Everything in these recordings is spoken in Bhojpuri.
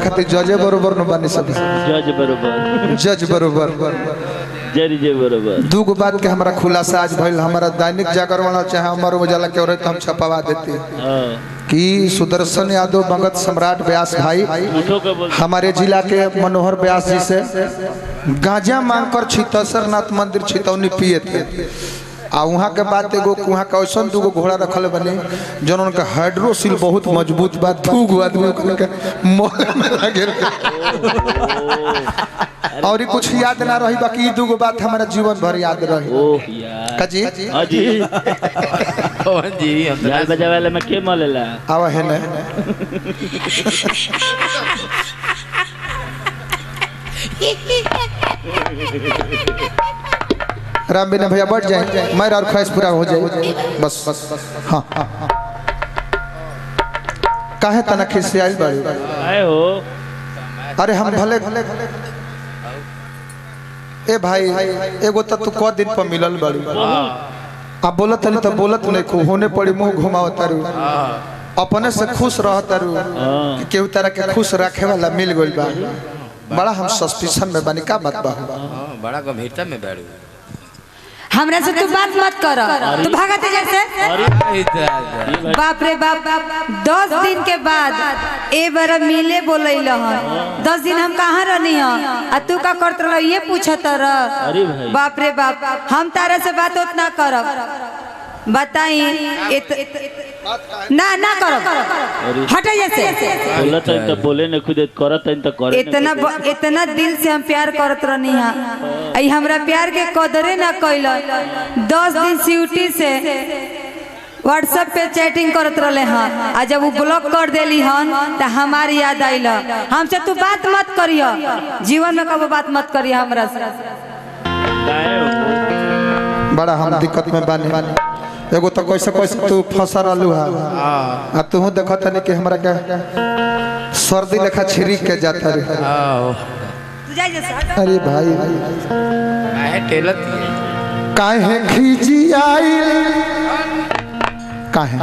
खातिर जजे बरोबर न बने सब जज बरोबर दू गो बात के हमारा खुलासा आज भइल। हमारा दैनिक जागरण वाला चाहे अमर उजाला के औरत हम छपवा देते कि सुदर्शन यादव भगत सम्राट व्यास भाई हमारे जिला के मनोहर व्यास जी से गांजा मांगकर छितसरनाथ मंदिर छितौनी पिए थे। आ वहाँ के बात एगो वहाँ का ऐसा दूगो घोड़ा रखल बने जो उनका हाइड्रोसिल बहुत मजबूत बात दू गो आदमी के मोल में लगे और कुछ याद ना रही बाकी दूगो बात हमारा जीवन भर याद रही। काजी जी कौन जी जाल बजा वाले में के मोलेला आवा है ना राम बिना भैया बढ़ जाए मेरा और ख्वाहिश पूरा हो जाए बस हाँ काहे तना खिसियाल बाड़ी आए हो। अरे हम भले ए भाई एगो तो तू क दिन पर मिलल बाड़ी अब बोलत नहीं तो बोलत नहीं खूब होने पड़ी मुंह घुमावत तारू अपने से खुश रहत तारू कि केहू तरह के खुश रखे वाला मिल गइल बा। बड़ा हम सस्पिशन में बानी का बात बा बड़ा गंभीरता में बैठू हमरा से तू बात मत कर तू भागते जैसे बाप रे बाप 10 दिन के बाद ए बार मिले बोलैल हन 10 दिन हम कहाँ रहनी आ तू का करत रह ये पूछत रह। बाप रे बाप हम तारे से बात उतना करब बताई ना ना करो हटे जैसे बोलत है तो बोले न खुद करत है तो करे इतना दिल से हम प्यार करत रहनी हां आई हमरा प्यार के कदरे ना कइल 10 दिन सिउटी से व्हाट्सएप पे चैटिंग करत रहले हां आ जब वो ब्लॉक कर देली हन त हमारी याद आइल हमसे तू बात मत करियो जीवन में कबो बात मत करियो हमरा से। बड़ा हम दिक्कत में बानी एगो तो कैसे कैसे तू फंसा रहलू है आ तू देखत नहीं कि हमरा के सर्दी लेखा छिरिक के जाता रे। अरे भाई काहे टेलत काहे खींची आई काहे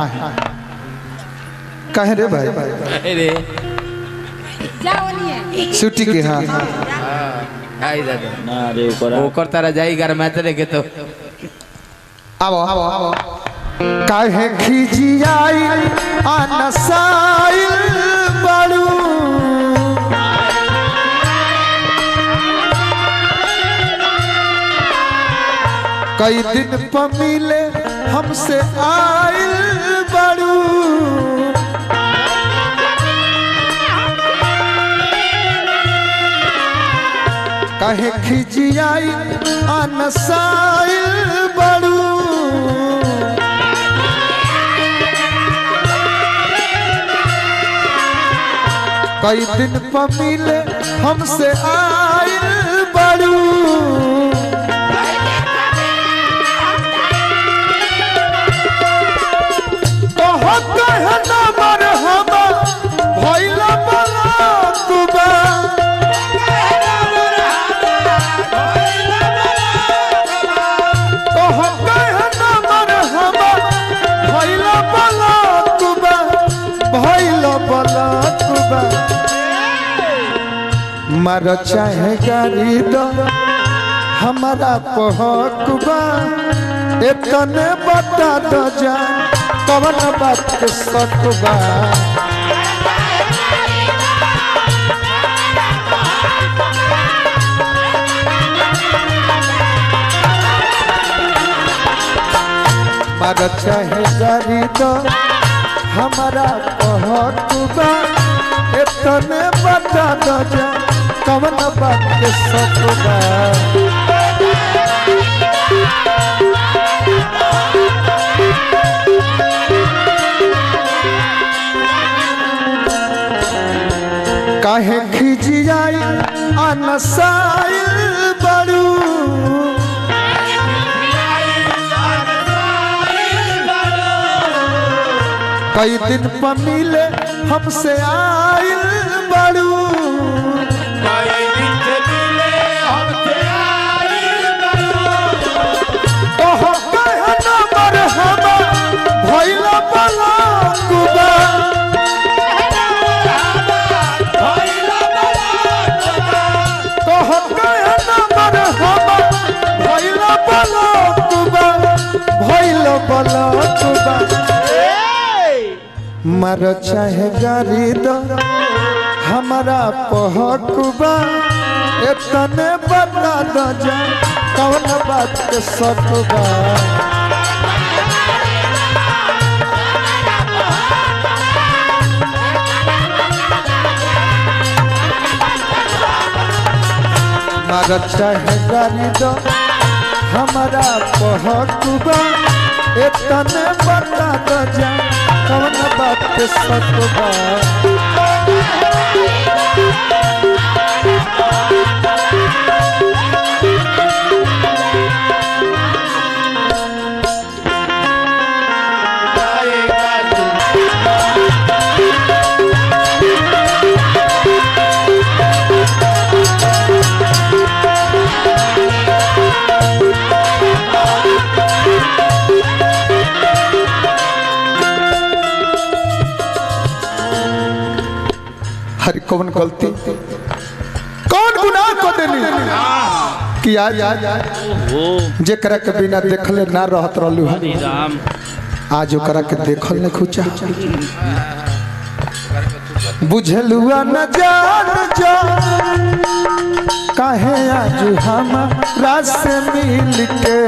काहे रे भाई अरे जाओ नहीं छुट्टी के हां आई दादा ना रे ओकर तारा जाई घर में तो देखे तो आवो आवो आवो काहे खींची आई अनसाइल बड़ू कई दिन पर मिले हमसे आइल बड़ू काहे खींची आई अनसाइल बड़ू कई दिन पर मिले हमसे आइल बड़ू मर चाहे गारी दो हमारा पहकबा इतने बता दो जा कवन बात के सकबा मर चाहे गारी दो हमारा पहकबा इतने बता दो जा कवन बात के सकबा काहे खींची आई अनसाइल बड़ू कई दिन पर मिले हमसे आइल बड़ू भइला बला कुबा मारो चाहे गारी दो हमारा पहकुबा इतने बता दो जा कौन बात के सकबा मारो चाहे गारी दो हमारा पहकुबा इतने बता दो जा कौन बात के सकबा हरी कौन गलती कौन गुनाह को देनी कि आज जेकरा के बिना देखले ना रहत रहलू आज ओकरा के देखल न खुचा बुझलुआ न जान जा काहे आज हमरा से मिल के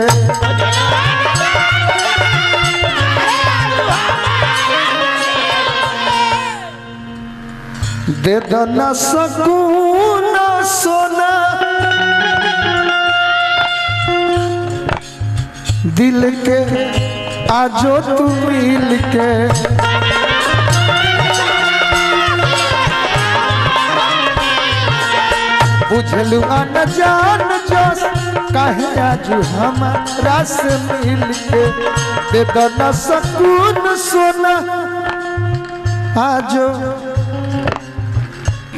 दे दो न सकून सोना दिल के आजो तू मिल के बुझलू न जान जो काहे आज हमारा से मिल के दे दो न सकून सोना आजो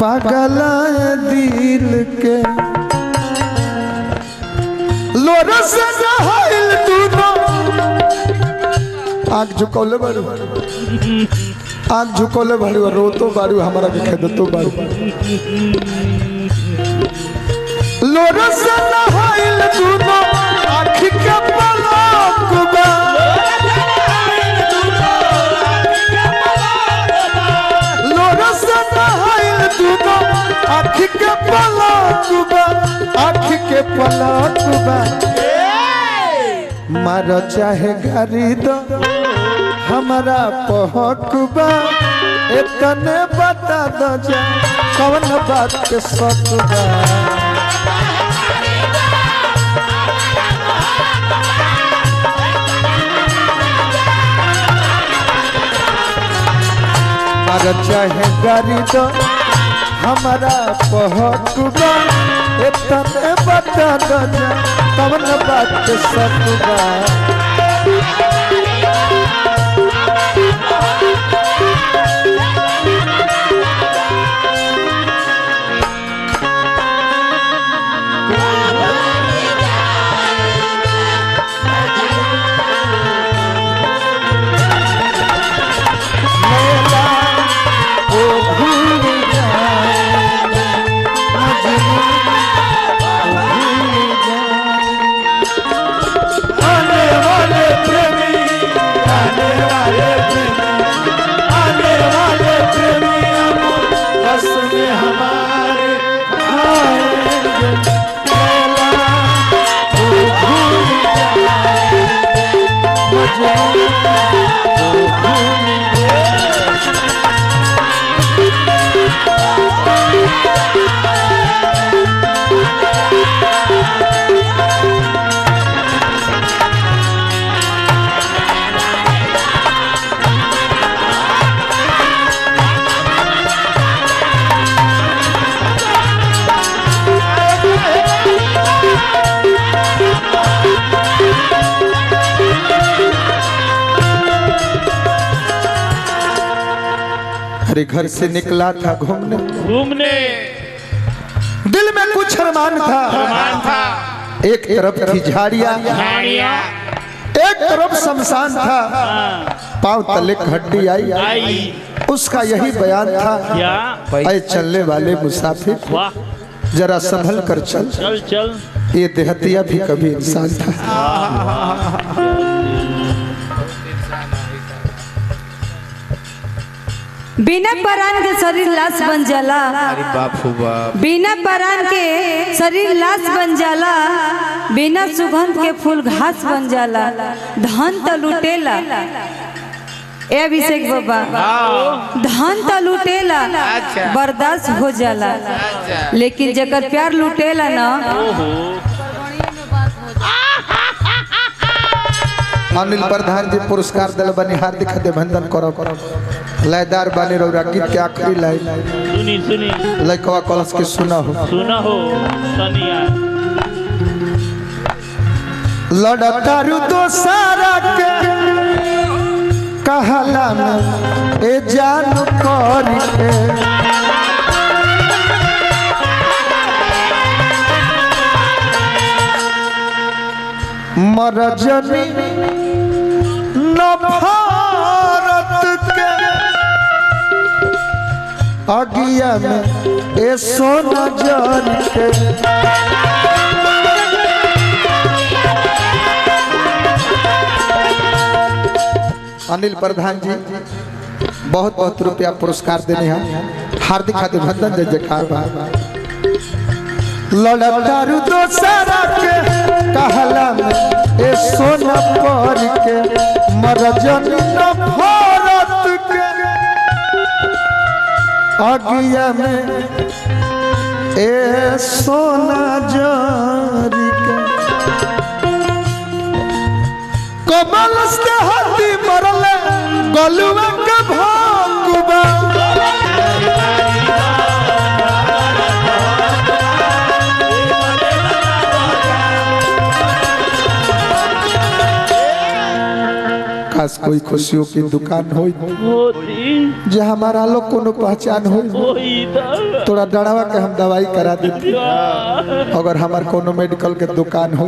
पागला दिल के लोरा से नहाइल दूनो आँख झुकौले बारू आँख झुकौले बारू रो तो बारू हमारा के खेद तो बारू लोरा से नहाइल दूनो आँख के पलक लोरा से नहाइल दूनो आँख के पलक आँख के पलक मारो चाहे गारी दो हमारा पहकुबा इतने बता दो जा कौन बात के सकबा मारो चाहे गारी दो हमारा पहकुबा इतने बता दो जा कौन बात के सकबा अरे घर से निकला था घूमने दिल में कुछ अरमान था एक तरफ थी झाड़ियां एक तरफ शमशान था पांव तले हड्डी आई उसका यही बयान था ऐ चलने वाले मुसाफिर जरा संभल कर चल चल ये देहतिया भी कभी इंसान था बिना परान के शरीर लाश बन जाला। अरे बाप हो बाप। बिना परान के शरीर लाश बन जाला, बिना सुगंध के फूल घास बन जाला। धन तो लुटेला ए अभिषेक बाबा, धन तो लुटेला बर्दाश्त हो जाला, लेकिन जकर प्यार लुटेला ना अनिल प्रधान जी पुरस्कार दिल बनी, हार्दिक अभिनंदन करो। लयदार बनी रौरा गीत के आखिरी लाइन सुनी सुनी लइकवा कलश के सुना हो सनिया लड़तारू तो सारा के कहला में ए जान कर के मरजनी नफरत के अगिया में ए सोना जन के अनिल प्रधान जी बहुत बहुत रुपया पुरस्कार देने हैं, हार्दिक अभिनंदन जय जयकार। लड़तारू तो सारा के कहला में ए सोना पर के मरजन नफरत के अगिया में ए सोना जरी के कमल से हाथी मरले गलुआ के भागुबा खास कोई खुशियों की दुकान हो जे हमारा लोग कोनो पहचान हो थोड़ा डरावा के हम दवाई करा देती, अगर हमार कोनो मेडिकल के दुकान हो।